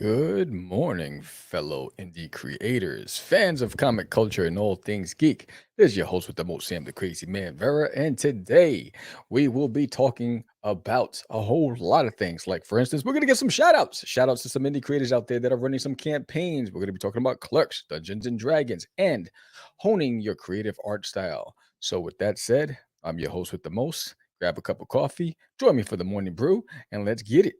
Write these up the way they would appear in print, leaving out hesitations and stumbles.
Good morning, fellow indie creators, fans of comic culture and all things geek. This is your host with the most, Sam the Crazy Man Vera, and today we will be talking about a whole lot of things. Like, for instance, we're going to get some shout outs to some indie creators out there that are running some campaigns. We're going to be talking about Clerks, Dungeons and Dragons, and honing your creative art style. So, with that said, I'm your host with the most. Grab a cup of coffee, join me for the morning brew, and let's get it.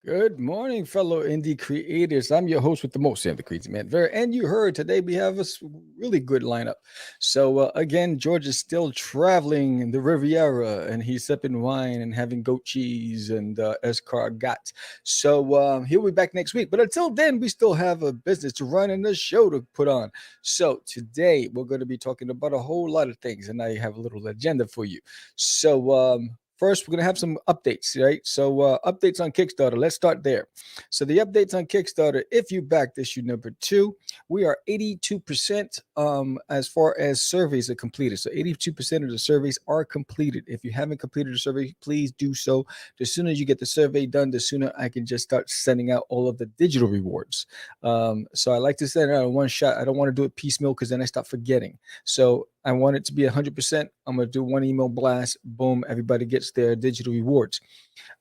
Good morning, fellow indie creators. I'm your host with the most, Sam the Crazy Man Vera, and you heard today we have a really good lineup. So again, George is still traveling in the Riviera, and he's sipping wine and having goat cheese and escargot. So he'll be back next week. But until then, we still have a business to run and a show to put on. So today we're going to be talking about a whole lot of things, and I have a little agenda for you. So first, we're going to have some updates, right? So, updates on Kickstarter. Let's start there. So, the updates on Kickstarter, if you backed issue number 2, we are 82% as far as surveys are completed. So, 82% of the surveys are completed. If you haven't completed the survey, please do so. The sooner you get the survey done, the sooner I can just start sending out all of the digital rewards. So, I like to send it out in one shot. I don't want to do it piecemeal because then I start forgetting. So, I want it to be 100%. I'm going to do one email blast. Boom. Everybody gets their digital rewards.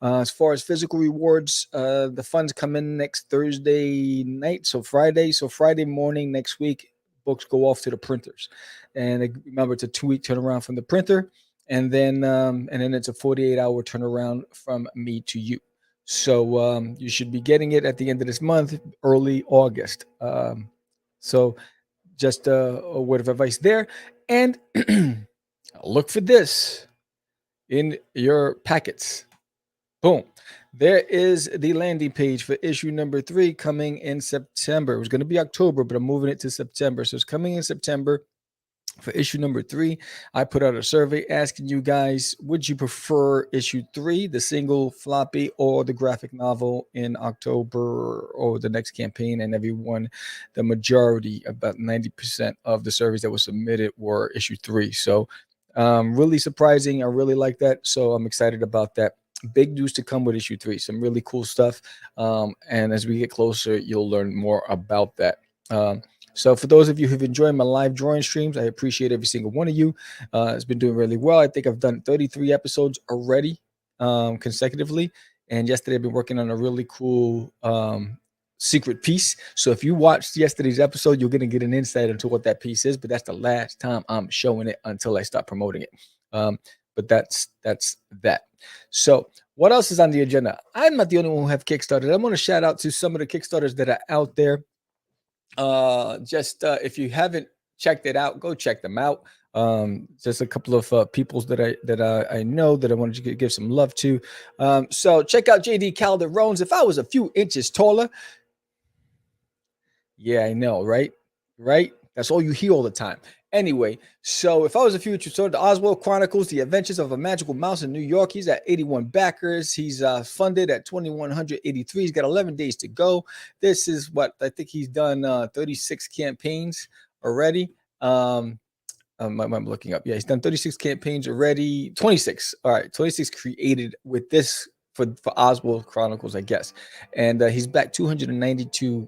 As far as physical rewards, the funds come in next Thursday night. So Friday morning next week, books go off to the printers. And remember, it's a 2-week turnaround from the printer. And then it's a 48-hour turnaround from me to you. So you should be getting it at the end of this month, early August. So just a word of advice there. And look for this in your packets. Boom. There is the landing page for issue number 3 coming in September. It was going to be October, but I'm moving it to September. So it's coming in September. For issue number 3, I put out a survey asking you guys, would you prefer issue 3, the single floppy, or the graphic novel in October or the next campaign? And everyone, the majority, about 90% of the surveys that were submitted were issue 3. So really surprising. I really like that. So I'm excited about that. Big news to come with issue 3. Some really cool stuff. And as we get closer, you'll learn more about that. So for those of you who've enjoyed my live drawing streams, I appreciate every single one of you. It's been doing really well. I think I've done 33 episodes already consecutively. And yesterday I've been working on a really cool secret piece. So if you watched yesterday's episode, you're going to get an insight into what that piece is. But that's the last time I'm showing it until I start promoting it. But that's that. So what else is on the agenda? I'm not the only one who have Kickstarted. I want to shout out to some of the Kickstarters that are out there. If you haven't checked it out, go check them out. Just a couple of peoples that I know that I wanted to give some love to. So check out JD Calderon's. If I was a few inches taller, yeah, I know, right? Right? That's all you hear all the time. Anyway, so if I was a few inches taller, the Oswald Chronicles: The Adventures of a Magical Mouse in New York. He's at 81 backers. He's funded at 2,183. He's got 11 days to go. This is what I think he's done 36 campaigns already. I'm looking up. Yeah, he's done 36 campaigns already. 26. All right, 26 created with this for Oswald Chronicles, I guess. And he's back 292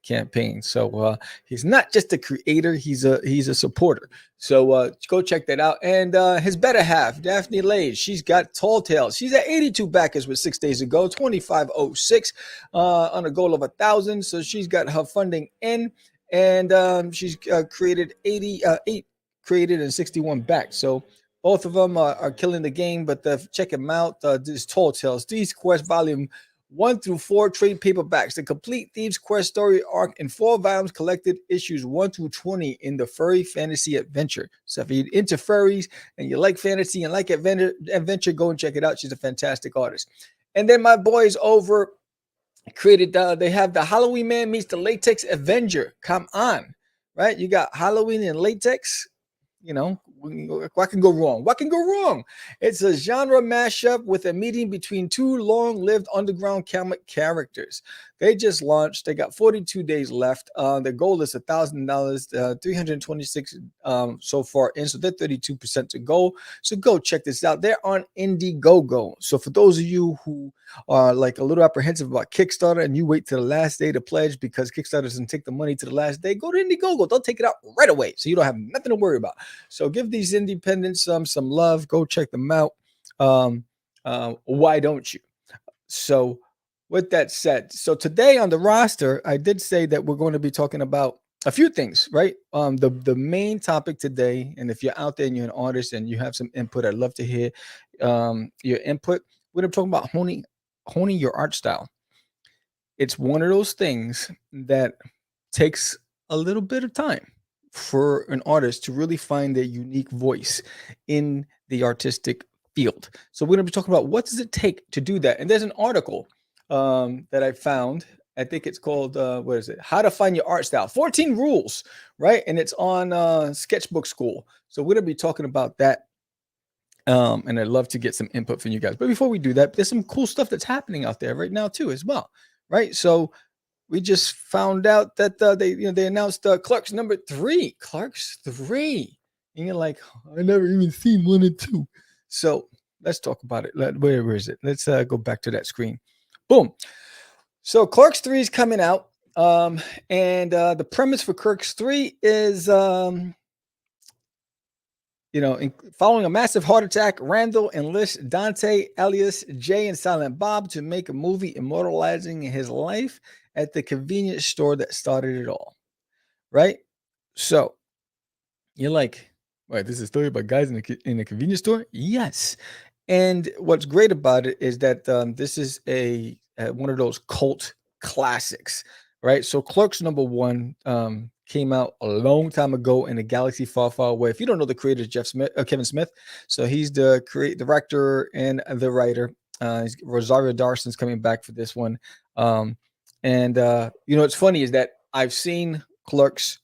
campaigns. So he's not just a creator; he's a supporter. So go check that out. And his better half, Daphne Lays, she's got Tall Tales. She's at 82 backers with 6 days ago, 2506 on a goal of 1,000. So she's got her funding in, and she's created 88 created and 61 back. So both of them are killing the game, but check them out. This Tall Tales, These Quest Volume 1 through 4 trade paperbacks. The complete Thieves Quest story arc in 4 volumes, collected issues 1 through 20 in the furry fantasy adventure. So if you're into furries and you like fantasy and like adventure, go and check it out. She's a fantastic artist. And then my boys over created, they have the Halloween Man meets the Latex Avenger. Come on, right? You got Halloween and latex. You know, what can go wrong? What can go wrong? It's a genre mashup with a meeting between 2 long-lived underground comic characters. They just launched. They got 42 days left. The goal is $1,000, 326 so far in. So they're 32% to go. So go check this out. They're on Indiegogo. So for those of you who are like a little apprehensive about Kickstarter and you wait to the last day to pledge because Kickstarter doesn't take the money to the last day, go to Indiegogo. They'll take it out right away. So you don't have nothing to worry about. So give these independents some love. Go check them out. Why don't you? So with that said, so today on the roster, I did say that we're going to be talking about a few things, right? The main topic today, and if you're out there and you're an artist and you have some input, I'd love to hear your input. We're going to talk about honing your art style. It's one of those things that takes a little bit of time for an artist to really find their unique voice in the artistic field. So we're going to be talking about what does it take to do that. And there's an article that I found. I think it's called, what is it? How to Find Your Art Style. 14 Rules, right? And it's on Sketchbook School. So we're going to be talking about that. And I'd love to get some input from you guys. But before we do that, there's some cool stuff that's happening out there right now too, as well, right? So we just found out that they announced Clerks number 3, Clerks 3, and you're like, I never even seen 1 and 2. So let's talk about it. Where is it? Let's go back to that screen. Boom. So Clerks 3 is coming out, and the premise for Clerks 3 is following a massive heart attack, Randall enlists Dante, alias Jay, and Silent Bob to make a movie immortalizing his life at the convenience store that started it all. Right? So you're like, wait, this is a story about guys in a convenience store? Yes. And what's great about it is that this is a one of those cult classics, right? So Clerks number 1 came out a long time ago in a galaxy far, far away. If you don't know, the creator is Kevin Smith. So he's the director and the writer. Rosario Dawson's coming back for this one. What's funny is that I've seen Clerks,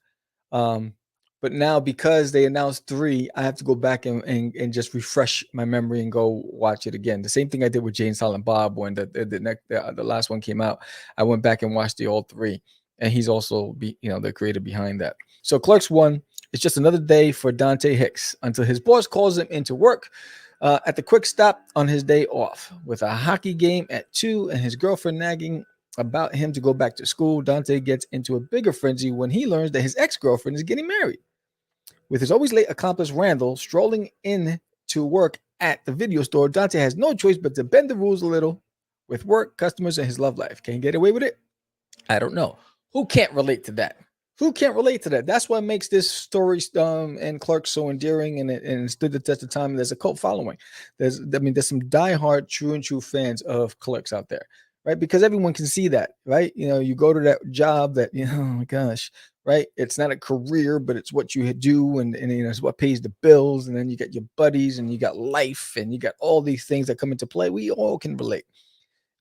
but now because they announced 3, I have to go back and just refresh my memory and go watch it again. The same thing I did with Jay and Silent Bob when the last one came out. I went back and watched the all 3, and he's also the creator behind that. So Clerks 1 is just another day for Dante Hicks until his boss calls him into work at the quick stop on his day off. With a hockey game at 2 and his girlfriend nagging about him to go back to school, Dante gets into a bigger frenzy when he learns that his ex-girlfriend is getting married. With his always late accomplice Randall strolling in to work at the video store, Dante has no choice but to bend the rules a little with work, customers, and his love life. Can he get away with it? I don't know. Who can't relate to that? Who can't relate to that? That's what makes this story and Clerks so endearing, and it stood the test of time. There's a cult following. There's some diehard, true fans of Clerks out there, right? Because everyone can see that, right? You go to that job that, oh my gosh, right? It's not a career, but it's what you do, and it's what pays the bills. And then you got your buddies, and you got life, and you got all these things that come into play. We all can relate.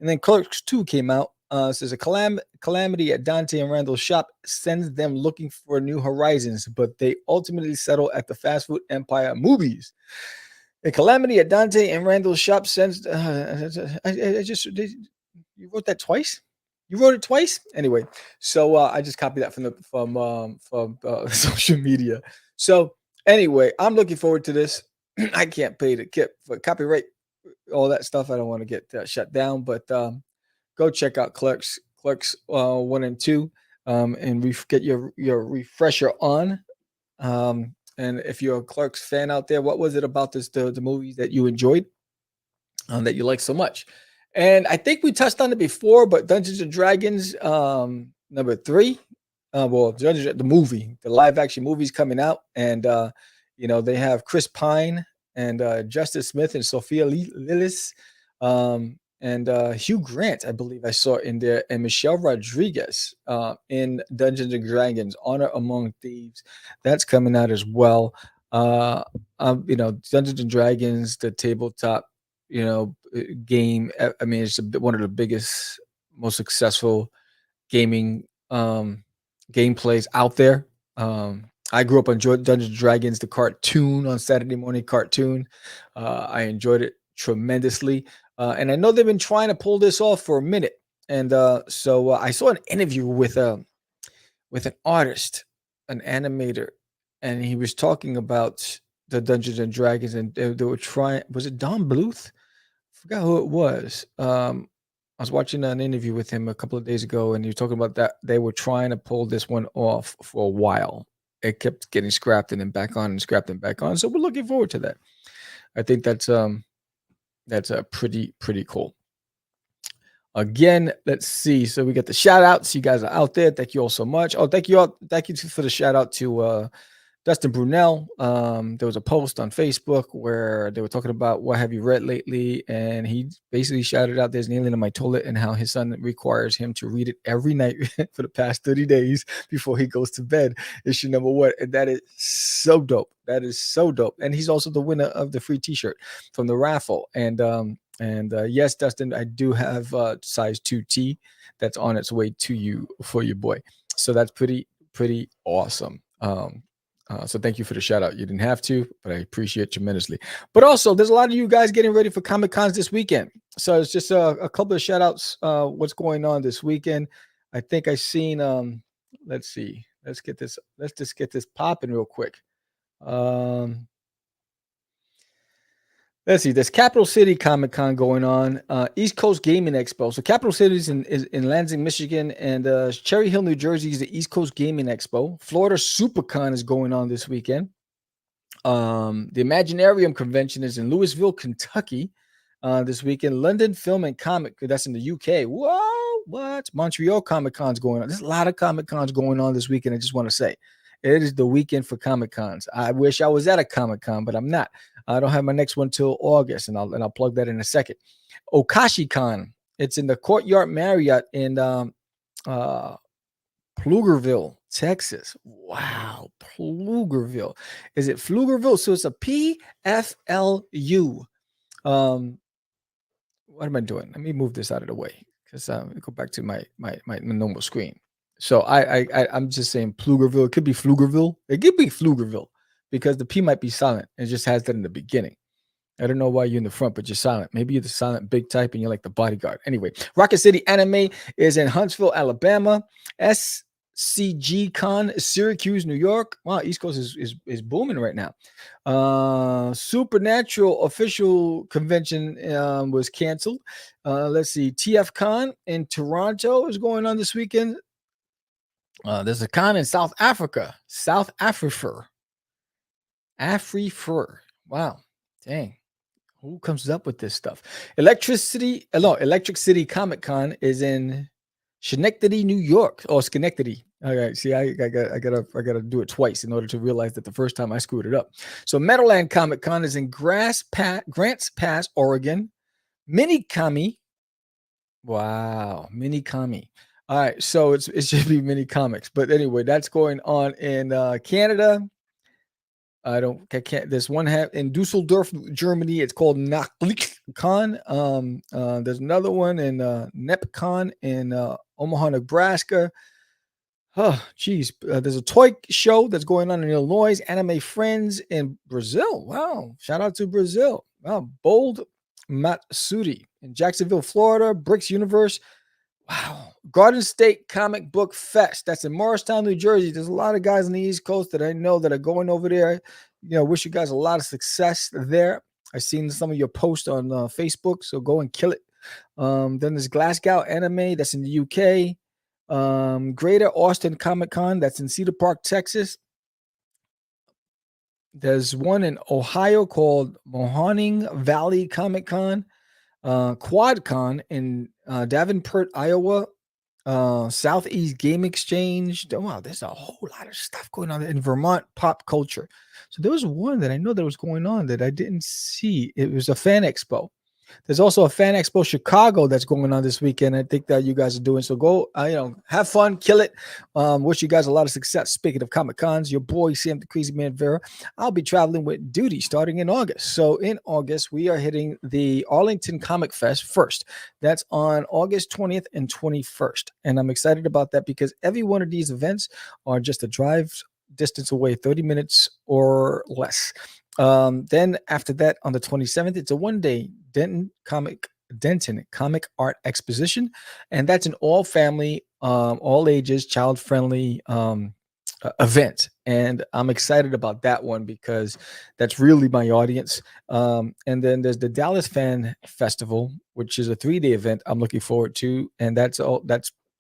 And then Clerks 2 came out. Says a calamity at Dante and Randall's shop sends them looking for new horizons, but they ultimately settle at the fast food empire movies. A calamity at Dante and Randall's shop sends. You wrote that twice. You wrote it twice. Anyway, so I just copied that from social media. So anyway, I'm looking forward to this. I can't pay the kip for copyright, all that stuff. I don't want to get shut down, but go check out Clerks 1 and 2, and get your refresher on. And if you're a Clerks fan out there, what was it about the movies that you enjoyed, that you like so much? And I think we touched on it before, but Dungeons and Dragons number 3, the movie, the live action movie's coming out, and they have Chris Pine and Justice Smith and Sophia Lillis. and Hugh Grant, I believe I saw in there, and Michelle Rodriguez in Dungeons and Dragons: Honor Among Thieves. That's coming out as well. Dungeons and Dragons, the tabletop, game. I mean, it's one of the biggest, most successful gaming gameplays out there. I grew up on Dungeons and Dragons, the cartoon on Saturday morning cartoon. I enjoyed it tremendously, and I know they've been trying to pull this off for a minute. And so I saw an interview with an artist, an animator, and he was talking about the Dungeons and Dragons, and they were trying. Was it Don Bluth? Forgot who it was. I was watching an interview with him a couple of days ago, and he was talking about that they were trying to pull this one off for a while. It kept getting scrapped and then back on and scrapped and back on. So we're looking forward to that. I think that's pretty cool. Again, let's see. So we got the shout outs. You guys are out there. Thank you all so much. Oh, thank you all. Thank you for the shout out to Dustin Brunel. There was a post on Facebook where they were talking about what have you read lately, and he basically shouted out "There's an Alien in My Toilet" and how his son requires him to read it every night for the past 30 days before he goes to bed. Issue number 1, and that is so dope. That is so dope. And he's also the winner of the free T-shirt from the raffle. And yes, Dustin, I do have size 2T that's on its way to you for your boy. So that's pretty awesome. So thank you for the shout out. You didn't have to, but I appreciate it tremendously. But also, there's a lot of you guys getting ready for Comic Cons this weekend. So it's just a couple of shout outs. What's going on this weekend? I think I seen. Let's see. Let's just get this popping real quick. Let's see. There's Capital City Comic Con going on. East Coast Gaming Expo. So Capital City is in Lansing, Michigan, and Cherry Hill, New Jersey is the East Coast Gaming Expo. Florida SuperCon is going on this weekend. The Imaginarium Convention is in Louisville, Kentucky this weekend. London Film and Comic, that's in the UK. Whoa, what? Montreal Comic Con's going on. There's a lot of Comic Cons going on this weekend. I just want to say it is the weekend for Comic Cons. I wish I was at a Comic Con, but I'm not. I don't have my next one till August, and I'll plug that in a second. Okashi Con. It's in the Courtyard Marriott in Pflugerville, Texas. Wow, Pflugerville. Is it Pflugerville? So it's a PFLU. What am I doing? Let me move this out of the way because go back to my normal screen. So I'm just saying Pflugerville. It could be Pflugerville. It could be Pflugerville because the P might be silent. It just has that in the beginning. I don't know why you're in the front, but you're silent. Maybe you're the silent big type and you're like the bodyguard. Anyway, Rocket City Anime is in Huntsville, Alabama. SCG Con, Syracuse, New York. Wow, East Coast is booming right now. Supernatural official convention was canceled. Let's see. TF Con in Toronto is going on this weekend. There's a con in South Africa. South Afrifer. Afrifer. Wow. Dang. Who comes up with this stuff? Electric City Comic Con is in Schenectady, New York. Oh, Schenectady. All right. See, I gotta do it twice in order to realize that the first time I screwed it up. So Meadowland Comic Con is in Grants Pass, Oregon. Minikami. Wow, Minikami. All right, so it should be mini comics, but anyway, that's going on in Canada. I can't. There's one in Dusseldorf, Germany. It's called NachlichCon. There's another one in NepCon in Omaha, Nebraska. Oh, geez. There's a toy show that's going on in Illinois. Anime Friends in Brazil. Wow. Shout out to Brazil. Wow. Bold Matsuri in Jacksonville, Florida. Bricks Universe. Wow. Garden State Comic Book Fest. That's in Morristown, New Jersey. There's a lot of guys on the East Coast that I know that are going over there. Wish you guys a lot of success there. I've seen some of your posts on Facebook, so go and kill it. Then there's Glasgow Anime. That's in the UK. Greater Austin Comic Con. That's in Cedar Park, Texas. There's one in Ohio called Mahoning Valley Comic Con. QuadCon in Davenport, Iowa. Southeast Game Exchange. Wow, there's a whole lot of stuff going on in Vermont pop culture. So there was one that I know that was going on that I didn't see. It was a fan expo. There's also a Fan Expo Chicago that's going on this weekend. I think that you guys are doing so. Go, have fun, kill it. Wish you guys a lot of success. Speaking of Comic Cons, your boy Sam the Crazy Man Vera. I'll be traveling with Duty starting in August. So in August, we are hitting the Arlington Comic Fest first. That's on August 20th and 21st, and I'm excited about that because every one of these events are just a drive distance away, 30 minutes or less. Then after that, on the 27th, it's a one-day Denton Comic Art Exposition, and that's an all-family, all ages, child-friendly event. And I'm excited about that one because that's really my audience. And then there's the Dallas Fan Festival, which is a 3-day event I'm looking forward to, and that's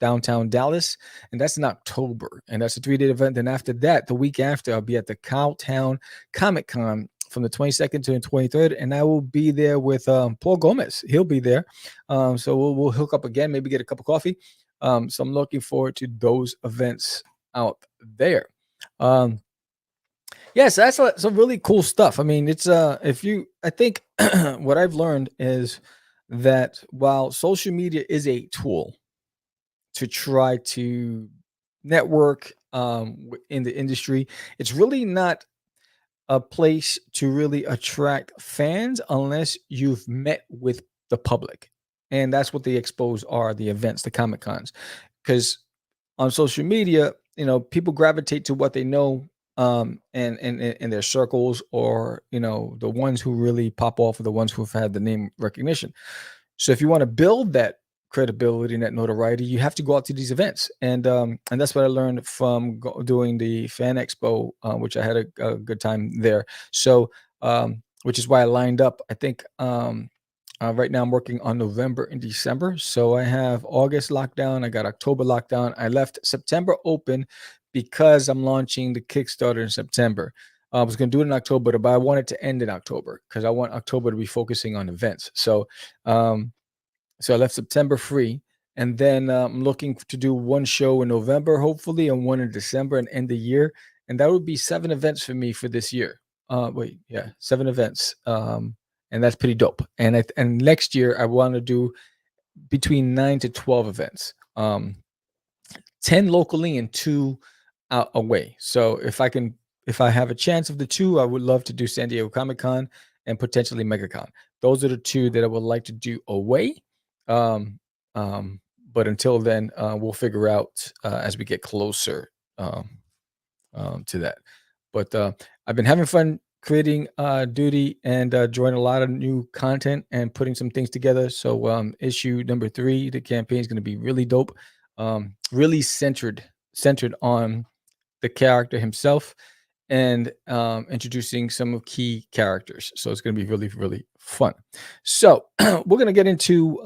downtown Dallas, and that's in October, and that's a 3-day event. Then after that, the week after, I'll be at the Cowtown Comic Con from the 22nd to the 23rd, and I will be there with Paul Gomez. He'll be there, so we'll hook up again, maybe get a cup of coffee. So I'm looking forward to those events out there. Yes, that's some really cool stuff. I mean, it's I think what I've learned is that while social media is a tool to try to network in the industry, it's really not a place to really attract fans unless you've met with the public. And that's what the expos are, the events, the Comic Cons. Because on social media, people gravitate to what they know, and in their circles, or the ones who really pop off are the ones who've had the name recognition. So if you want to build that credibility and that notoriety, you have to go out to these events, and that's what I learned from doing the Fan Expo, which I had a good time there. So, which is why I lined up. I think right now I'm working on November and December, so I have August lockdown. I got October lockdown. I left September open because I'm launching the Kickstarter in September. I was going to do it in October, but I want it to end in October because I want October to be focusing on events. So I left September free, and then I'm looking to do one show in November, hopefully, and one in December, and end the year. And that would be 7 events for me for this year. 7 events, and that's pretty dope. And next year I want to do between 9 to 12 events, 10 locally and 2 out away. So if I have a chance of the 2, I would love to do San Diego Comic Con and potentially MegaCon. Those are the 2 that I would like to do away. But until then, we'll figure out as we get closer to that. But I've been having fun creating Duty and drawing a lot of new content and putting some things together. So issue number 3, the campaign is going to be really dope, really centered on the character himself, and introducing some key characters. So it's going to be really, really fun. So we're going to get into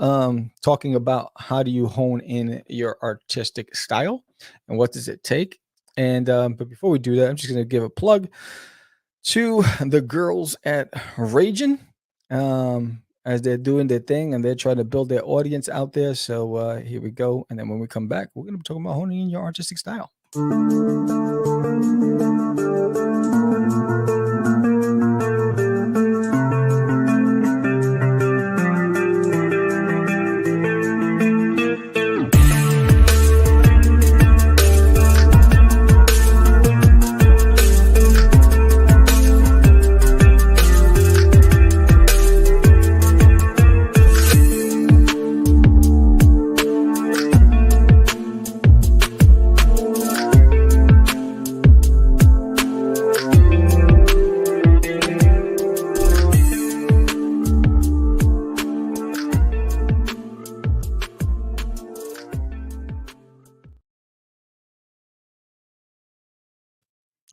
talking about how do you hone in your artistic style and what does it take. And but before we do that, I'm just going to give a plug to the girls at Ragin, as they're doing their thing and they're trying to build their audience out there. So here we go. And then when we come back, we're going to be talking about honing in your artistic style.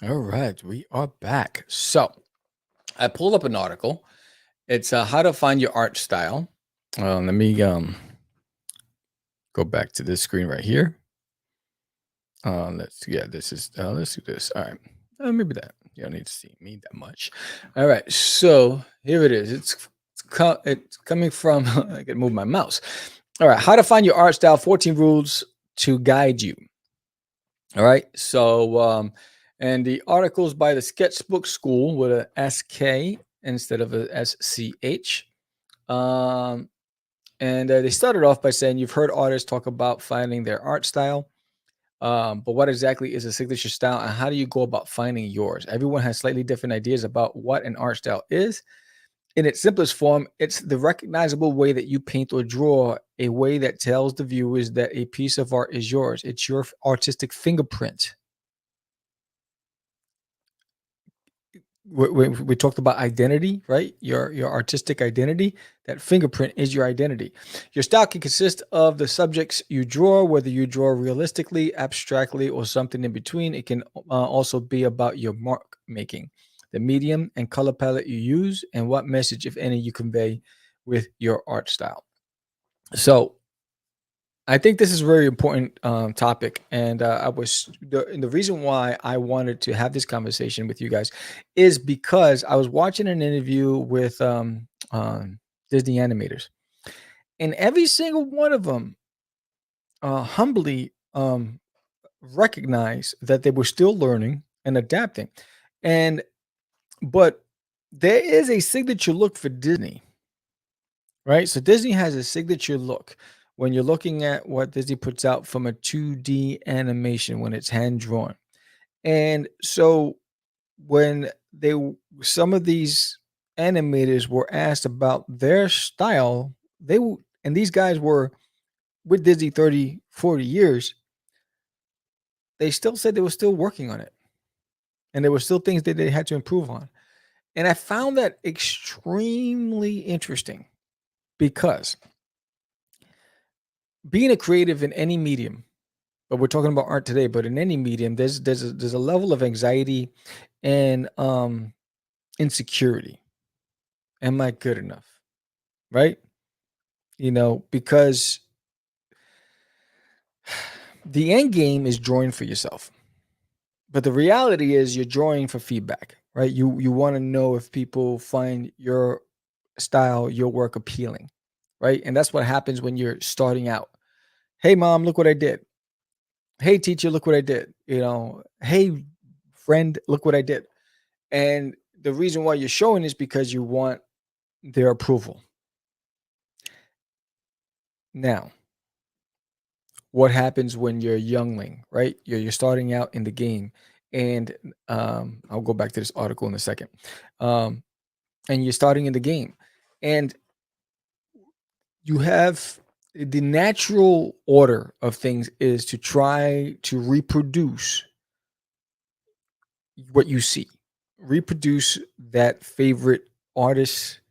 All right, we are back. So I pulled up an article. It's how to find your art style. Let me go back to this screen right here. Let's do this. All right, maybe that you don't need to see me that much. All right, so here it is. It's coming from. I can move my mouse. All right, how to find your art style. 14 rules to guide you. All right, so and the article's by the Sketchbook School with a SK instead of a SCH. Um, and they started off by saying, "You've heard artists talk about finding their art style, but what exactly is a signature style, and how do you go about finding yours? Everyone has slightly different ideas about what an art style is. In its simplest form, it's the recognizable way that you paint or draw, a way that tells the viewers that a piece of art is yours. It's your artistic fingerprint." We talked about identity, right? Your artistic identity. That fingerprint is your identity. Your style can consist of the subjects you draw, whether you draw realistically, abstractly, or something in between. It can also be about your mark making, the medium and color palette you use, and what message, if any, you convey with your art style. So I think this is a very important topic, and the reason why I wanted to have this conversation with you guys is because I was watching an interview with Disney animators, and every single one of them humbly recognized that they were still learning and adapting, and but there is a signature look for Disney. Right? So Disney has a signature look when you're looking at what Disney puts out from a 2D animation when it's hand drawn. And so when some of these animators were asked about their style, and these guys were with Disney 30, 40 years, they still said they were still working on it. And there were still things that they had to improve on. And I found that extremely interesting because being a creative in any medium, but we're talking about art today, but in any medium, there's a level of anxiety and insecurity. Am I good enough? Right? Because the end game is drawing for yourself. But the reality is you're drawing for feedback, right? You want to know if people find your style, your work appealing, right? And that's what happens when you're starting out. Hey mom, look what I did. Hey teacher, look what I did. Hey friend, look what I did. And the reason why you're showing is because you want their approval. Now, what happens when you're a youngling, right? You're starting out in the game, and I'll go back to this article in a second. Um, and you're starting in the game, and you have the natural order of things is to try to reproduce what you see, reproduce that favorite artist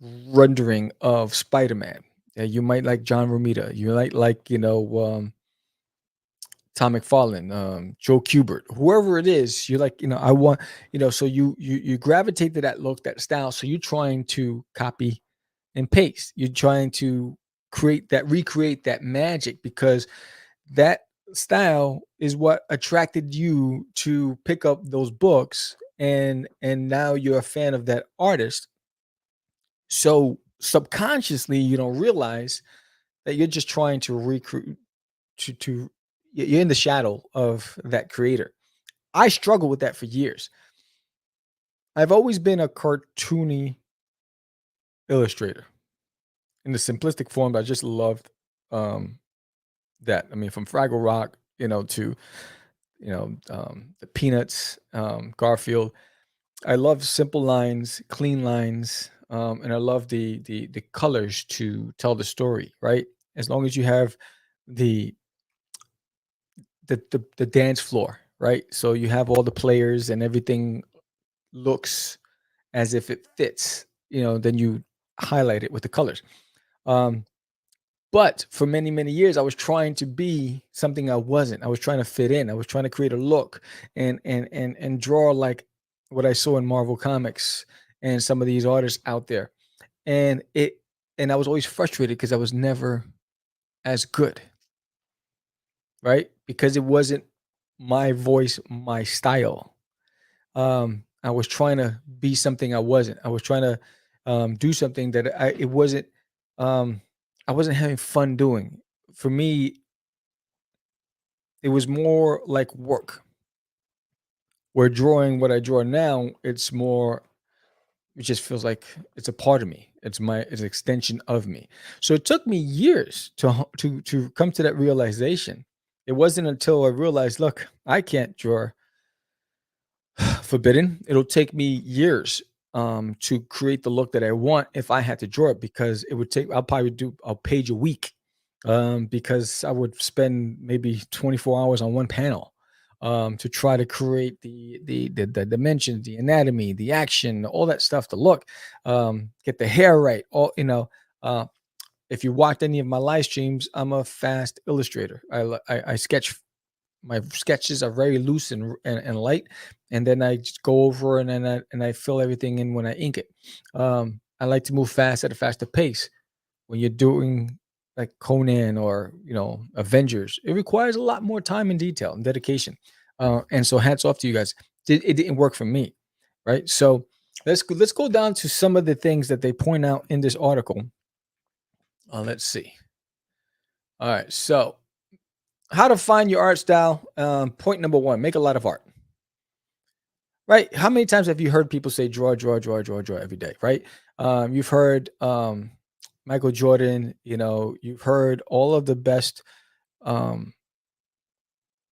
rendering of Spider-Man. You might like John Romita. You might like, Tom McFarlane, Joe Kubert, whoever it is. You're like, I want, so you gravitate to that look, that style. So you're trying to copy and paste. You're trying to recreate that magic because that style is what attracted you to pick up those books, and now you're a fan of that artist. So subconsciously, you don't realize that you're just trying to recruit to you're in the shadow of that creator. I struggle with that for years. I've always been a cartoony illustrator in the simplistic form. I just loved um, that. I mean, from Fraggle Rock, to the Peanuts, Garfield. I love simple lines, clean lines, and I love the colors to tell the story. Right, as long as you have the the dance floor, right? So you have all the players and everything looks as if it fits. Then you highlight it with the colors. Um, but for many many years, I was trying to be something I wasn't. I was trying to fit in. I was trying to create a look and draw like what I saw in Marvel Comics and some of these artists out there. And I was always frustrated because I was never as good, right? Because it wasn't my voice, my style. I was trying to be something I wasn't. I was trying to do something that it wasn't. Um, I wasn't having fun doing. For me, it was more like work. Where drawing what I draw now, it's more It just feels like it's a part of me. It's an extension of me. So it took me years to come to that realization. It wasn't until I realized, look, I can't draw forbidden. It'll take me years to create the look that I want if I had to draw it, because it would take I'll probably do a page a week, because I would spend maybe 24 hours on one panel, to try to create the dimensions, the anatomy, the action, all that stuff, to look, get the hair right, all uh if you watched any of my live streams, I'm a fast illustrator. I sketch. My sketches are very loose and light, and then I just go over and then I fill everything in when I ink it. I like to move fast at a faster pace. When you're doing like Conan or Avengers, it requires a lot more time and detail and dedication. And so hats off to you guys. It didn't work for me, right? So let's go down to some of the things that they point out in this article. Let's see. All right, so how to find your art style. Point number one: make a lot of art. Right? How many times have you heard people say draw, draw, draw, draw, draw every day? Right? You've heard Michael Jordan. You've heard all of the best um,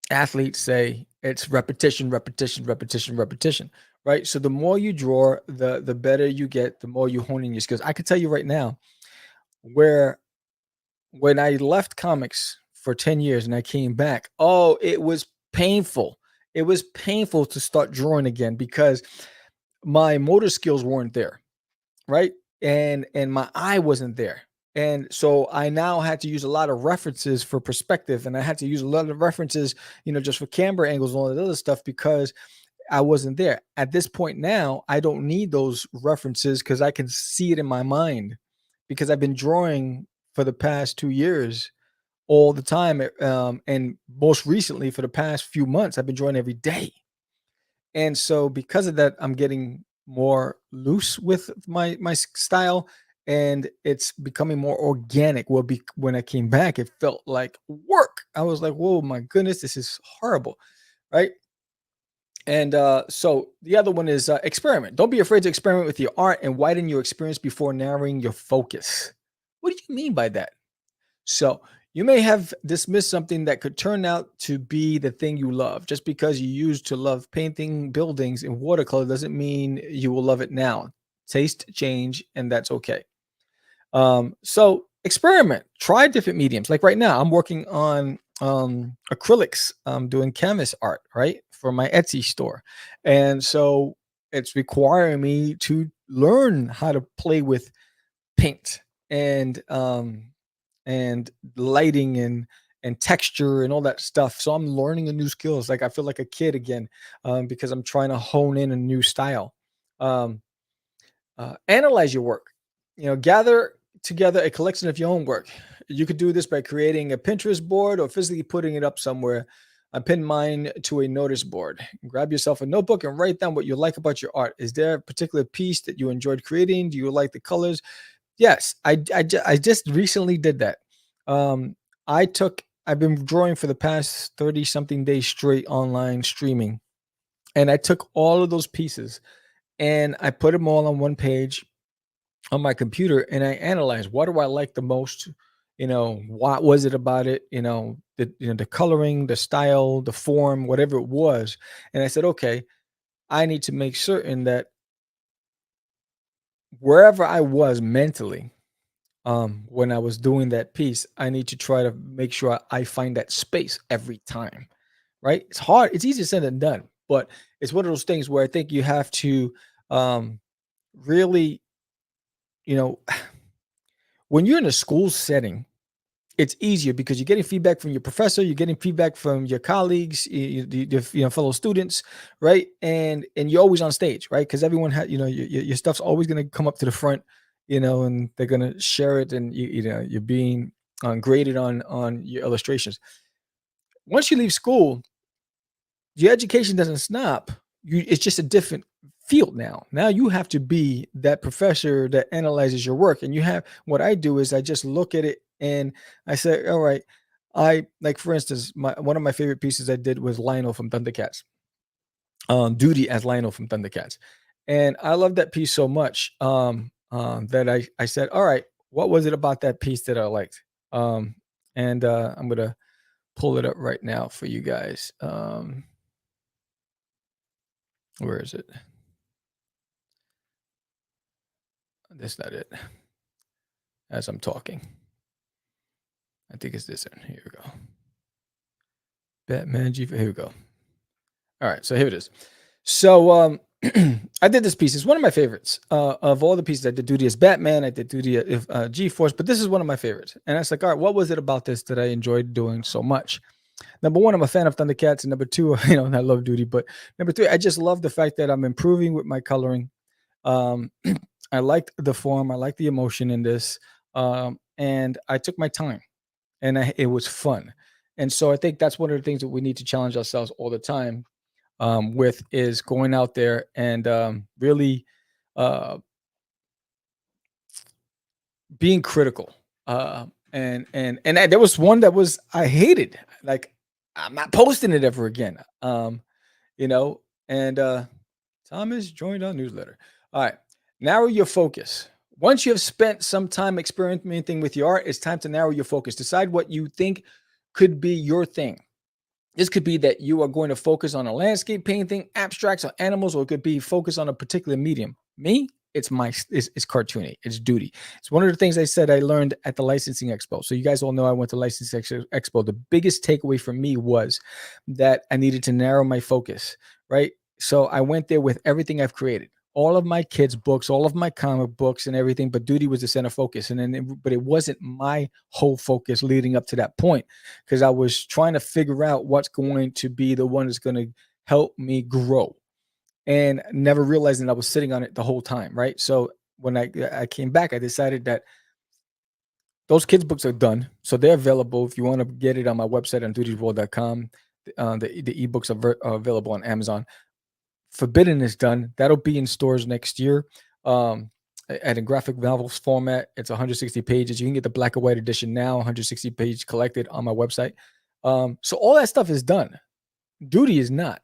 athletes say it's repetition, repetition, repetition, repetition. Right? So the more you draw, the better you get. The more you hone in your skills. I can tell you right now, where when I left comics for 10 years and I came back, oh, it was painful. It was painful to start drawing again because my motor skills weren't there, right? And my eye wasn't there. And so I now had to use a lot of references for perspective, and I had to use a lot of references, just for camera angles and all that other stuff, because I wasn't there. At this point now, I don't need those references because I can see it in my mind, because I've been drawing for the past 2 years all the time. And most recently, for the past few months, I've been drawing every day. And so because of that, I'm getting more loose with my style, and it's becoming more organic. Well, when I came back, it felt like work. I was like, whoa, my goodness, this is horrible, right? And so the other one is experiment. Don't be afraid to experiment with your art and widen your experience before narrowing your focus. What do you mean by that? So you may have dismissed something that could turn out to be the thing you love. Just because you used to love painting buildings in watercolor doesn't mean you will love it now. Taste change, and that's okay. So experiment, try different mediums. Like right now, I'm working on acrylics. I'm doing canvas art, right, for my Etsy store. And so it's requiring me to learn how to play with paint and lighting and texture and all that stuff. So I'm learning a new skills. Like I feel like a kid again, because I'm trying to hone in a new style. Um, Analyze your work. Gather together a collection of your own work. You could do this by creating a Pinterest board or physically putting it up somewhere. I pinned mine to a notice board. Grab yourself a notebook and write down what you like about your art. Is there a particular piece that you enjoyed creating? Do you like the colors? Yes, I just recently did that. Um, I've been drawing for the past 30 something days straight online streaming. And I took all of those pieces and I put them all on one page on my computer, and I analyzed, what do I like the most? What was it about it? The coloring, the style, the form, whatever it was. And I said, okay, I need to make certain that wherever I was mentally, when I was doing that piece, I need to try to make sure I find that space every time. Right? It's hard. It's easier said than done, but it's one of those things where I think you have to really, you know, when you're in a school setting, it's easier because you're getting feedback from your professor, you're getting feedback from your colleagues, fellow students, right? And you're always on stage, right? Because everyone had, your stuff's always going to come up to the front, and they're going to share it, and you're being graded on your illustrations. Once you leave school, your education doesn't stop. It's just a different field now. Now you have to be that professor that analyzes your work. And what I do is I just look at it and I say, all right, I like, for instance, one of my favorite pieces I did was Lionel from Thundercats. Duty as Lionel from Thundercats. And I love that piece so much that I said, all right, what was it about that piece that I liked? And I'm gonna pull it up right now for you guys. Where is it? That's not it. As I'm talking, I think it's this one. Here we go. Batman G. Here we go. All right, so here it is. So I did this piece. It's one of my favorites of all the pieces. I did Duty as Batman. I did Duty as G-Force, but this is one of my favorites. And I was like, all right, what was it about this that I enjoyed doing so much? Number one, I'm a fan of Thundercats, and number two, I love Duty. But number three, I just love the fact that I'm improving with my coloring. Um, I liked the form. I liked the emotion in this, and I took my time, and it was fun. And so I think that's one of the things that we need to challenge ourselves all the time with is going out there and really uh, being critical. There was one that was I hated. Like I'm not posting it ever again. You know, and Thomas joined our newsletter. All right, narrow your focus. Once you have spent some time experimenting with your art, it's time to narrow your focus. Decide what you think could be your thing. This could be that you are going to focus on a landscape painting, abstracts, or animals, or it could be focus on a particular medium. Me, it's cartoony. It's Duty. It's one of the things I said I learned at the licensing expo. So you guys all know I went to licensing expo. The biggest takeaway for me was that I needed to narrow my focus, right? So I went there with everything I've created. All of my kids' books, all of my comic books and everything, but Duty was the center focus. But it wasn't my whole focus leading up to that point because I was trying to figure out what's going to be the one that's going to help me grow and never realizing I was sitting on it the whole time. Right. So when I came back, I decided that those kids' books are done. So they're available. If you want to get it on my website on dutiesworld.com, the ebooks are available on Amazon. Forbidden is done. That'll be in stores next year. At a graphic novels format, it's 160 pages. You can get the black and white edition now, 160 page collected on my website. So all that stuff is done. Duty is not.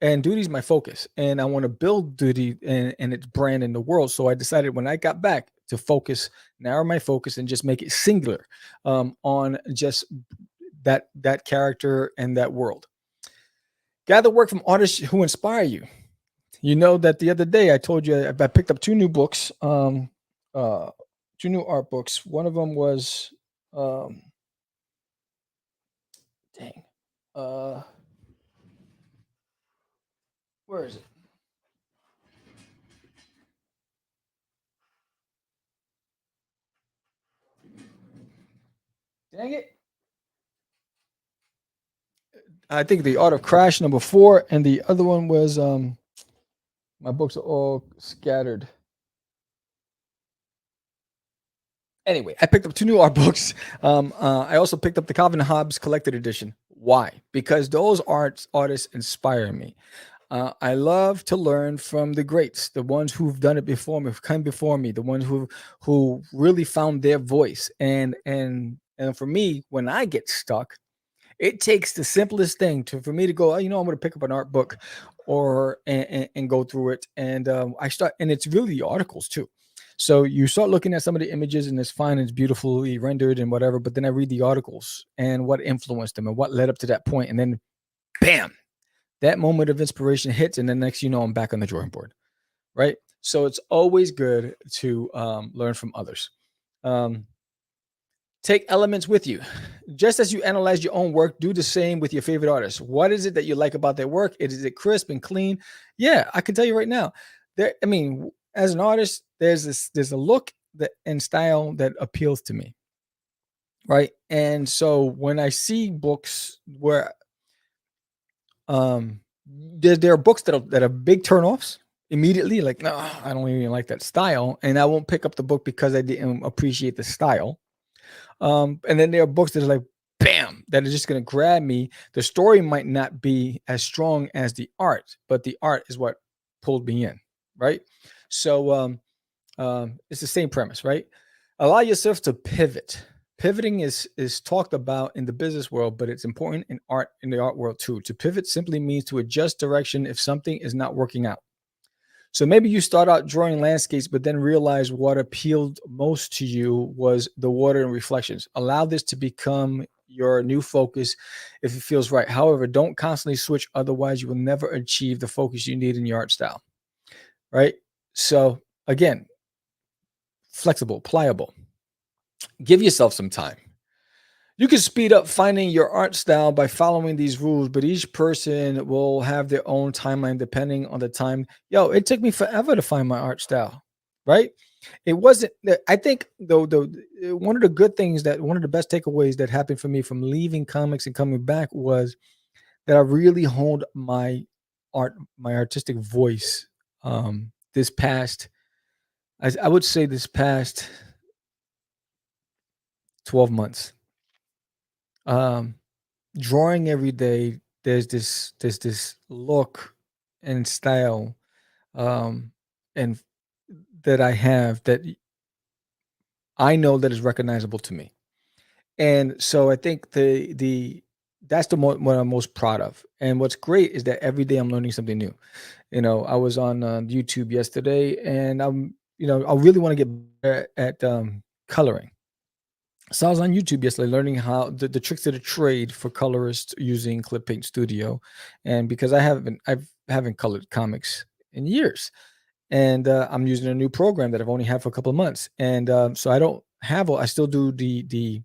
And Duty is my focus. And I want to build Duty and its brand in the world. So I decided when I got back to focus, narrow my focus and just make it singular on just that character and that world. Gather work from artists who inspire you. You know that the other day I told you I picked up two new books, two new art books. One of them was, dang, uh, where is it? Dang it! I think the Art of Crash #4, and the other one was my books are all scattered. Anyway, I picked up two new art books. I also picked up the Calvin Hobbes collected edition. Why? Because those artists inspire me. I love to learn from the greats, the ones who've done it before me, who've come before me, the ones who really found their voice. And for me, when I get stuck, it takes the simplest thing for me to go, oh, I'm going to pick up an art book and go through it. And I start, and it's really the articles too. So you start looking at some of the images and it's fine, and it's beautifully rendered and whatever. But then I read the articles and what influenced them and what led up to that point. And then bam, that moment of inspiration hits. And then next, I'm back on the drawing board. Right. So it's always good to learn from others. Take elements with you. Just as you analyze your own work, do the same with your favorite artists. What is it that you like about their work? Is it crisp and clean? Yeah, I can tell you right now. As an artist, there's a look and style that appeals to me. Right. And so when I see books where there are books that are big turnoffs immediately, like, no, I don't even like that style. And I won't pick up the book because I didn't appreciate the style. And then there are books that are like, bam, that are just going to grab me. The story might not be as strong as the art, but the art is what pulled me in, right? So it's the same premise, right? Allow yourself to pivot. Pivoting is talked about in the business world, but it's important in the art world too. To pivot simply means to adjust direction if something is not working out. So maybe you start out drawing landscapes, but then realize what appealed most to you was the water and reflections. Allow this to become your new focus if it feels right. However, don't constantly switch, otherwise, you will never achieve the focus you need in your art style. Right. So, again, flexible, pliable. Give yourself some time. You can speed up finding your art style by following these rules, but each person will have their own timeline depending on the time. Yo, it took me forever to find my art style, right? It wasn't. I think though, one of the good things that one of the best takeaways that happened for me from leaving comics and coming back was that I really honed my artistic voice. This past, I would say, this past 12 months. Um, Drawing every day, there's this look and style, um and that I have that I know that is recognizable to me. And so I think that's what I'm most proud of. And what's great is that every day I'm learning something new. I was on YouTube yesterday, and I really want to get better at coloring. So I was on YouTube yesterday learning how the tricks of the trade for colorists using Clip Paint Studio, and because I haven't colored comics in years, and I'm using a new program that I've only had for a couple of months, and so I still do the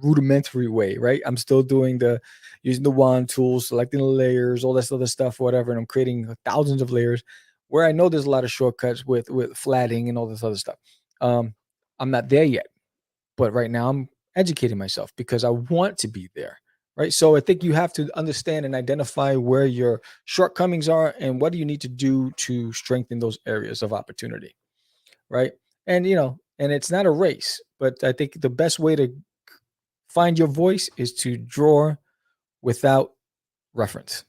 rudimentary way, right? I'm still doing the using the wand tools, selecting the layers, all this other stuff, whatever, and I'm creating thousands of layers. Where I know there's a lot of shortcuts with flatting and all this other stuff. Um, I'm not there yet, but right now I'm educating myself because I want to be there. Right. So I think you have to understand and identify where your shortcomings are and what do you need to do to strengthen those areas of opportunity. Right. And it's not a race, but I think the best way to find your voice is to draw without reference.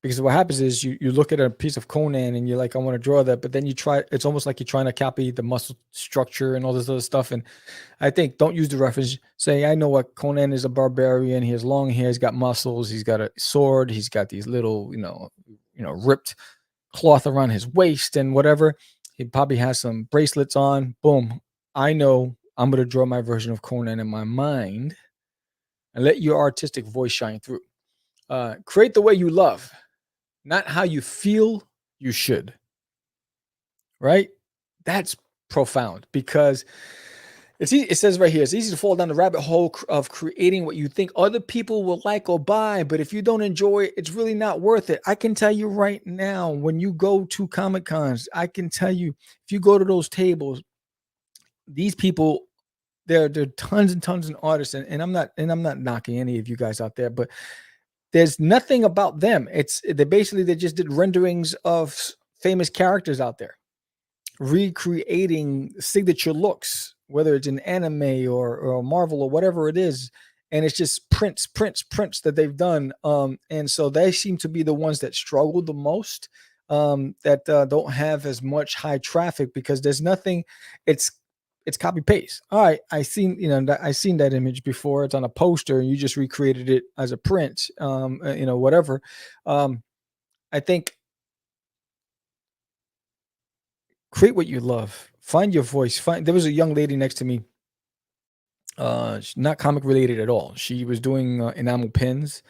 Because what happens is you look at a piece of Conan and you're like, I want to draw that, but then it's almost like you're trying to copy the muscle structure and all this other stuff. And I think don't use the reference. Say, I know what Conan is, a barbarian. He has long hair. He's got muscles. He's got a sword. He's got these little, ripped cloth around his waist and whatever. He probably has some bracelets on. Boom. I know I'm going to draw my version of Conan in my mind and let your artistic voice shine through. Create the way you love, not how you feel you should. Right? That's profound because it says right here, it's easy to fall down the rabbit hole of creating what you think other people will like or buy, but if you don't enjoy it, it's really not worth it. I can tell you right now, when you go to Comic Cons, I can tell you, if you go to those tables, these people, there are tons and tons of artists, and I'm not knocking any of you guys out there, but there's nothing about them. They just did renderings of famous characters out there, recreating signature looks, whether it's in anime or Marvel or whatever it is. And it's just prints that they've done. And so they seem to be the ones that struggle the most, that don't have as much high traffic because there's nothing. It's it's copy paste. All right, I seen that image before. It's on a poster, and you just recreated it as a print. Whatever. Um, I think create what you love. Find your voice. There was a young lady next to me, she's not comic related at all. She was doing enamel pins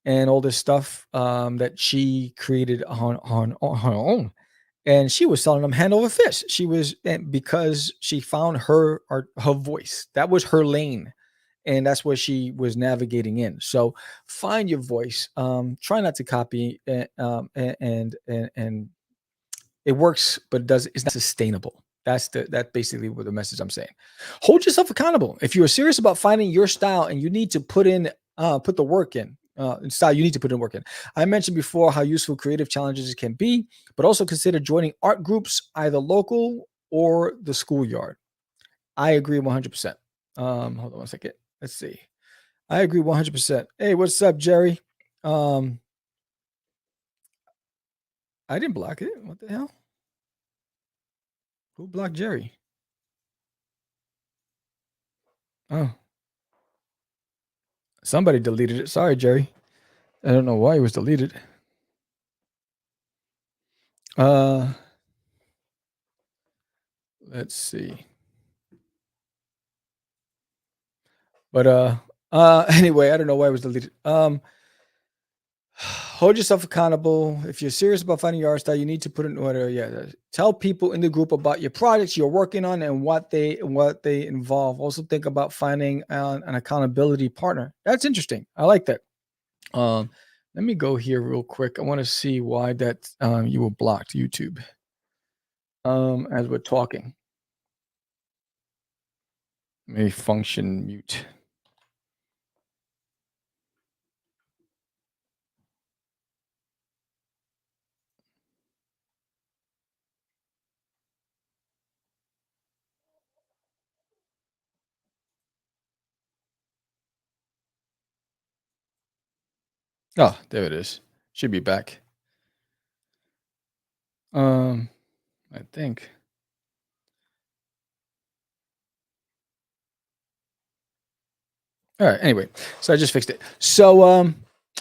and all this stuff, that she created on her own, and she was selling them hand over fist. Because she found her voice. That was her lane, and that's what she was navigating in. So find your voice. Try not to copy, and it works, but it's not sustainable. That's basically what the message I'm saying. Hold yourself accountable. If you are serious about finding your style and you need to put the work in, style you need to put in work in. I mentioned before how useful creative challenges can be, but also consider joining art groups, either local or the schoolyard. I agree 100%. Hold on one second. Let's see. I agree 100%. Hey, what's up, Jerry? Um, I didn't block it. What the hell? Who blocked Jerry? Oh, somebody deleted it. Sorry, Jerry. I don't know why it was deleted. Uh, let's see. But anyway, I don't know why it was deleted. Hold yourself accountable. If you're serious about finding your art style, you need to put in order. Yeah, tell people in the group about your projects you're working on and what they involve. Also, think about finding an accountability partner. That's interesting. I like that. Um, Let me go here real quick. I want to see why that you were blocked, YouTube. As we're talking, maybe function mute. Oh, there it is. Should be back. Um, I think. All right. Anyway, so I just fixed it. So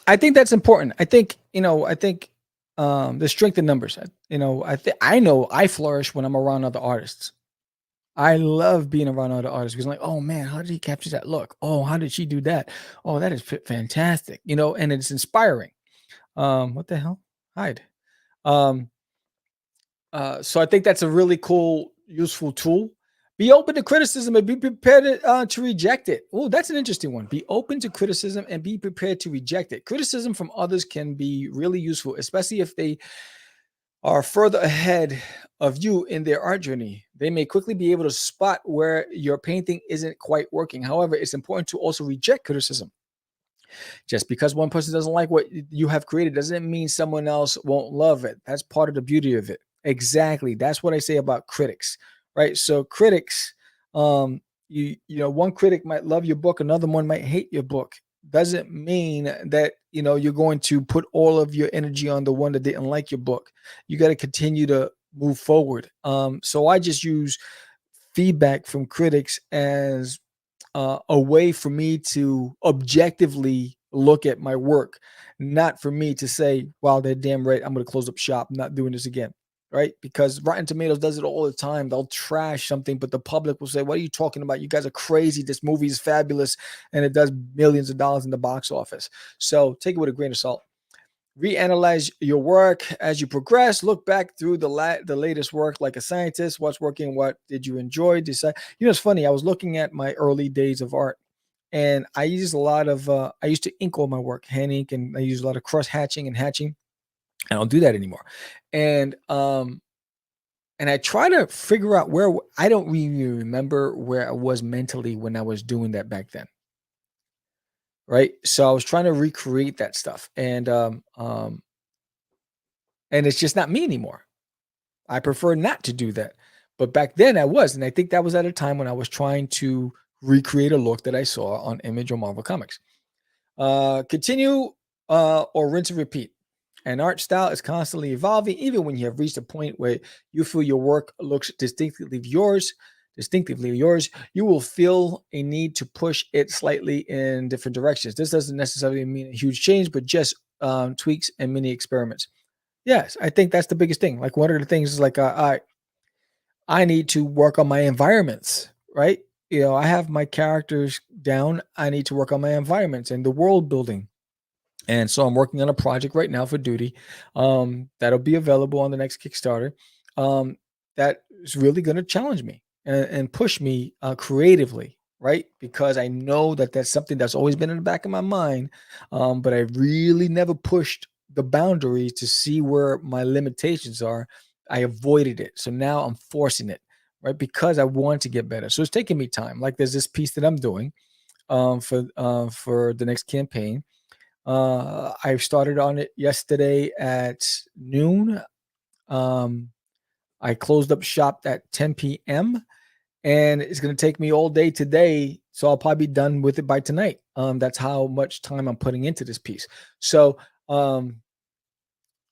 I think that's important. I think the strength in numbers. I know I flourish when I'm around other artists. I love being around other artists because I'm like, oh man, how did he capture that look? Oh, how did she do that? Oh, that is fantastic. And it's inspiring. What the hell? Hide. Um, so I think that's a really cool, useful tool. Be open to criticism and be prepared to reject it. Oh, that's an interesting one. Be open to criticism and be prepared to reject it. Criticism from others can be really useful, especially if they are further ahead of you in their art journey. They may quickly be able to spot where your painting isn't quite working. However, it's important to also reject criticism. Just because one person doesn't like what you have created doesn't mean someone else won't love it. That's part of the beauty of it. Exactly. That's what I say about critics, right? So critics, one critic might love your book, another one might hate your book. Doesn't mean that you're going to put all of your energy on the one that didn't like your book. You got to continue to move forward. So I just use feedback from critics as a way for me to objectively look at my work, not for me to say, wow, they're damn right. I'm going to close up shop. I'm not doing this again. Right. Because Rotten Tomatoes does it all the time. They'll trash something, but the public will say, what are you talking about? You guys are crazy. This movie is fabulous. And it does millions of dollars in the box office. So take it with a grain of salt. Reanalyze your work as you progress. Look back through the latest work like a scientist. What's working? What did you enjoy? Decide. It's funny. I was looking at my early days of art, and I used a lot of. I used to ink all my work, hand ink, and I use a lot of cross hatching and hatching. I don't do that anymore, and I try to figure out where I don't really remember where I was mentally when I was doing that back then. Right. So I was trying to recreate that stuff, and it's just not me anymore. I prefer not to do that. But back then I was, and I think that was at a time when I was trying to recreate a look that I saw on Image or Marvel Comics. Continue or rinse and repeat. An art style is constantly evolving, even when you have reached a point where you feel your work looks distinctively yours, you will feel a need to push it slightly in different directions. This doesn't necessarily mean a huge change, but just tweaks and mini experiments. Yes, I think that's the biggest thing. Like one of the things is like I need to work on my environments, right? I have my characters down. I need to work on my environments and the world building. And so I'm working on a project right now for Duty that'll be available on the next Kickstarter. That is really going to challenge me and push me creatively, right? Because I know that that's something that's always been in the back of my mind, but I really never pushed the boundaries to see where my limitations are. I avoided it. So now I'm forcing it, right? Because I want to get better. So it's taking me time. Like there's this piece that I'm doing for the next campaign. I started on it yesterday at noon. Um, I closed up shop at 10 p.m. and it's going to take me all day today. So I'll probably be done with it by tonight. That's how much time I'm putting into this piece. So,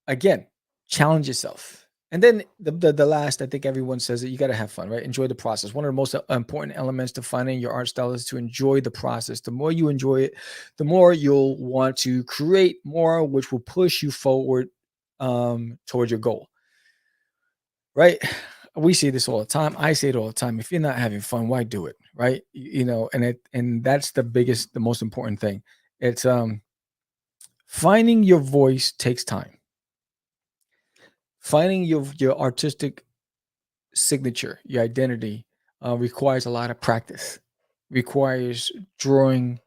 again, challenge yourself. And then the last, I think everyone says that you got to have fun, right? Enjoy the process. One of the most important elements to finding your art style is to enjoy the process. The more you enjoy it, the more you'll want to create more, which will push you forward towards your goal. right? We see this all the time. I say it all the time. If you're not having fun, why do it, right? And that's the biggest, the most important thing. It's finding your voice takes time. Finding your artistic signature, your identity, requires a lot of practice. Requires drawing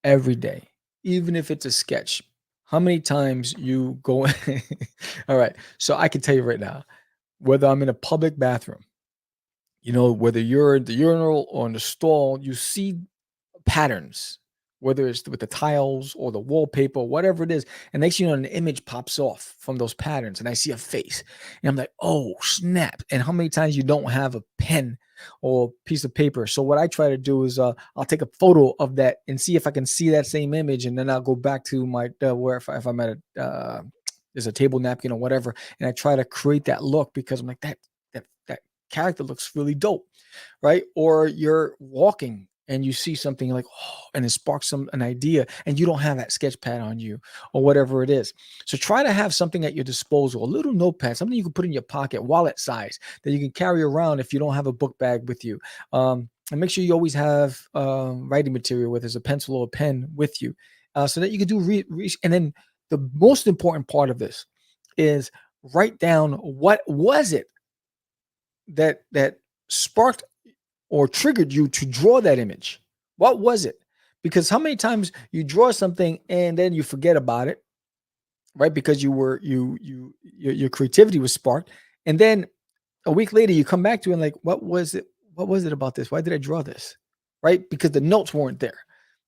every day, even if it's a sketch. How many times you go? All right, so I can tell you right now, whether I'm in a public bathroom, whether you're in the urinal or in the stall, you see patterns, whether it's with the tiles or the wallpaper, whatever it is. And next thing you know, an image pops off from those patterns, and I see a face, and I'm like, "Oh snap!" And how many times you don't have a pen or piece of paper? So what I try to do is, I'll take a photo of that and see if I can see that same image, and then I'll go back to my where if I'm at a there's a table napkin or whatever, and I try to create that look because I'm like that character looks really dope, right? Or you're walking and you see something like, oh, and it sparks an idea, and you don't have that sketch pad on you or whatever it is. So try to have something at your disposal, a little notepad, something you can put in your pocket, wallet size, that you can carry around if you don't have a book bag with you. And make sure you always have writing material, whether it's a pencil or a pen with you, so that you can do and then the most important part of this is write down what was it that sparked or triggered you to draw that image. What was it? Because how many times you draw something and then you forget about it, right? Because your creativity was sparked, and then a week later you come back to it and like, what was it? What was it about this? Why did I draw this? Right? Because the notes weren't there.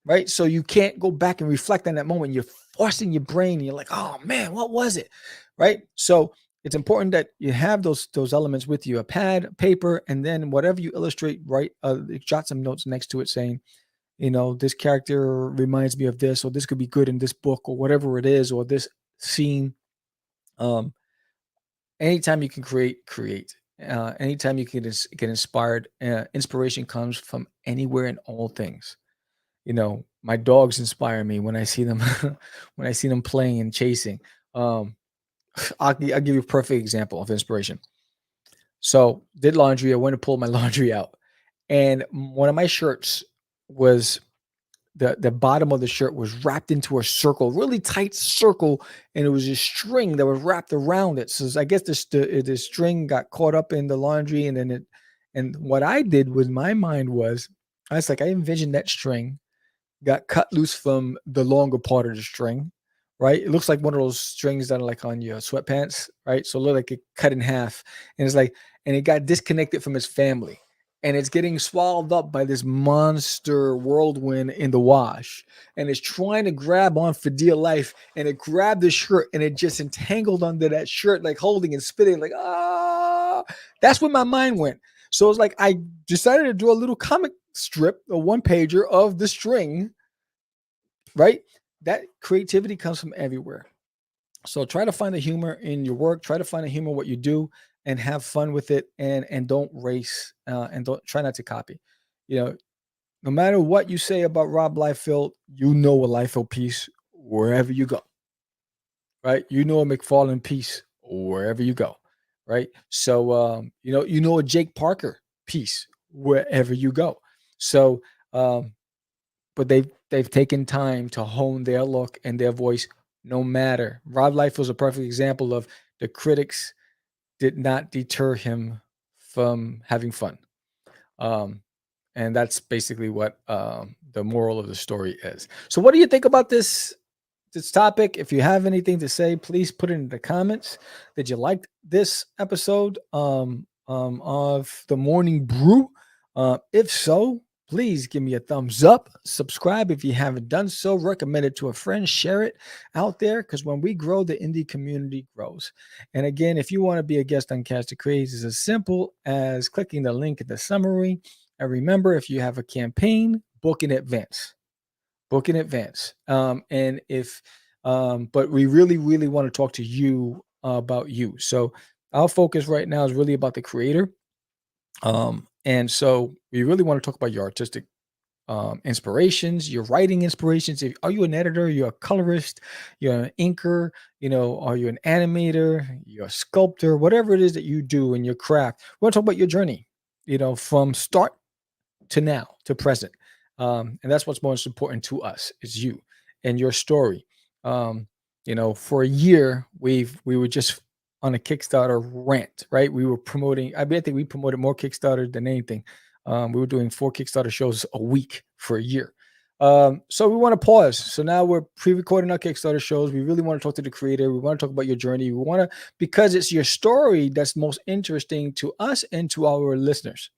Right? So you can't go back and reflect on that moment. You're forcing your brain and you're like, oh man, what was it? Right? So it's important that you have those elements with you, a pad, paper, and then whatever you illustrate, right? Jot some notes next to it saying, this character reminds me of this, or this could be good in this book, or whatever it is, or this scene. Um, Anytime you can create. Anytime you can get inspired. Inspiration comes from anywhere and all things. My dogs inspire me when I see them when I see them playing and chasing. Um, I'll give you a perfect example of inspiration. So did laundry. I went to pull my laundry out, and one of my shirts was the bottom of the shirt was wrapped into a circle, really tight circle, and it was a string that was wrapped around it. So I guess the string got caught up in the laundry, and then and what I did with my mind was, I envisioned that string got cut loose from the longer part of the string, right? It looks like one of those strings that are like on your sweatpants, right? So it looked like it cut in half, and it's like, and it got disconnected from its family, and it's getting swallowed up by this monster whirlwind in the wash, and it's trying to grab on for dear life, and it grabbed the shirt, and it just entangled under that shirt, like holding and spitting, like ah. That's where my mind went. So it's like I decided to do a little comic strip, a one pager of the string, right? That creativity comes from everywhere. So try to find the humor in your work. Try to find the humor in what you do, and have fun with it. And don't race, and don't try not to copy. You know, no matter what you say about Rob Liefeld, a Liefeld piece wherever you go, right? A McFarlane piece wherever you go, right? So a Jake Parker piece wherever you go. So but they've taken time to hone their look and their voice. No matter, Rob Liefeld was a perfect example of the critics did not deter him from having fun. Um, and that's basically what the moral of the story is. So, what do you think about this topic? If you have anything to say, please put it in the comments. Did you like this episode of the Morning Brew? If so, please give me a thumbs up. Subscribe if you haven't done so. Recommend it to a friend. Share it out there, because when we grow, the indie community grows. And again, if you want to be a guest on Cast Craze, it's as simple as clicking the link in the summary. And remember, if you have a campaign, book in advance. Book in advance. But we really, really want to talk to you about you. So our focus right now is really about the creator. And so we really want to talk about your artistic inspirations, your writing inspirations. Are you an editor? You're a colorist, you're an inker, are you an animator, you're a sculptor, whatever it is that you do in your craft. We want to talk about your journey, from start to now to present. And that's what's most important to us is you and your story. For a year, we were just on a Kickstarter rant, right? We were promoting, I think we promoted more Kickstarter than anything. We were doing 4 Kickstarter shows a week for a year. So we want to pause. So now we're pre-recording our Kickstarter shows. We really want to talk to the creator. We want to talk about your journey. We want to, because it's your story that's most interesting to us and to our listeners,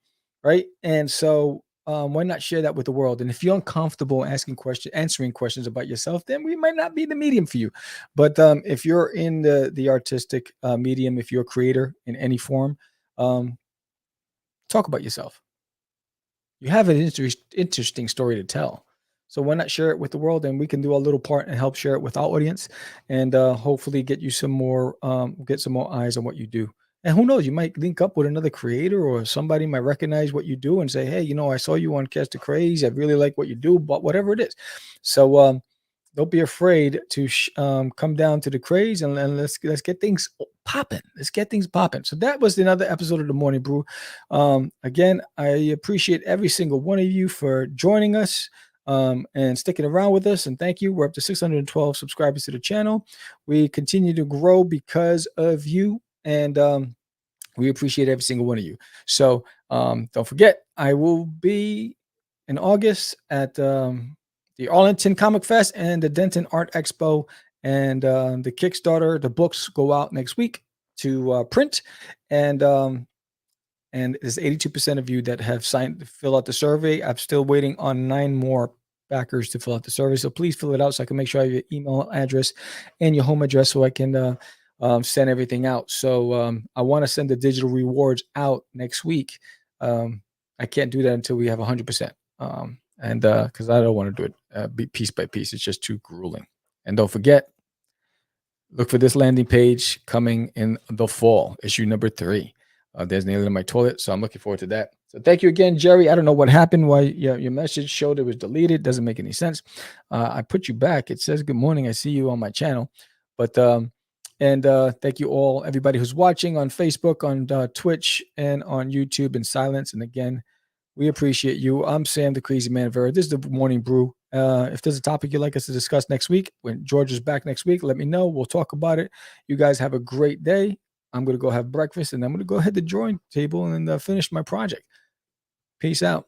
right? And so why not share that with the world? And if you're uncomfortable answering questions about yourself, then we might not be the medium for you. But if you're in the artistic medium, if you're a creator in any form, talk about yourself. You have an interesting story to tell. So why not share it with the world, and we can do a little part and help share it with our audience, and hopefully get you get some more eyes on what you do. And who knows, you might link up with another creator, or somebody might recognize what you do and say, hey, I saw you on Craze. I really like what you do, but whatever it is. So don't be afraid to come down to the Craze, and let's get things popping. Let's get things popping. So that was another episode of the Morning Brew. Again, I appreciate every single one of you for joining us and sticking around with us. And thank you. We're up to 612 subscribers to the channel. We continue to grow because of you, and we appreciate every single one of you. So don't forget, I will be in August at the Arlington Comic Fest and the Denton Art Expo, and the Kickstarter. The books go out next week to print, and there's 82% of you that have signed to fill out the survey. I'm still waiting on 9 more backers to fill out the survey, so please fill it out so I can make sure I have your email address and your home address so I can send everything out. So I want to send the digital rewards out next week. I can't do that until we have 100%. And because I don't want to do it piece by piece. It's just too grueling. And don't forget, look for this landing page coming in the fall, issue number 3. There's an alien in my toilet, so I'm looking forward to that. So thank you again, Jerry. I don't know what happened, why your message showed it was deleted. Doesn't make any sense. I put you back. It says, good morning, I see you on my channel. But thank you all, everybody who's watching on Facebook, on Twitch, and on YouTube in silence. And again, we appreciate you. I'm Sam, the Crazy Man Vera. This is the Morning Brew. If there's a topic you'd like us to discuss next week, when George is back next week, let me know. We'll talk about it. You guys have a great day. I'm going to go have breakfast, and I'm going to go ahead to the drawing table and finish my project. Peace out.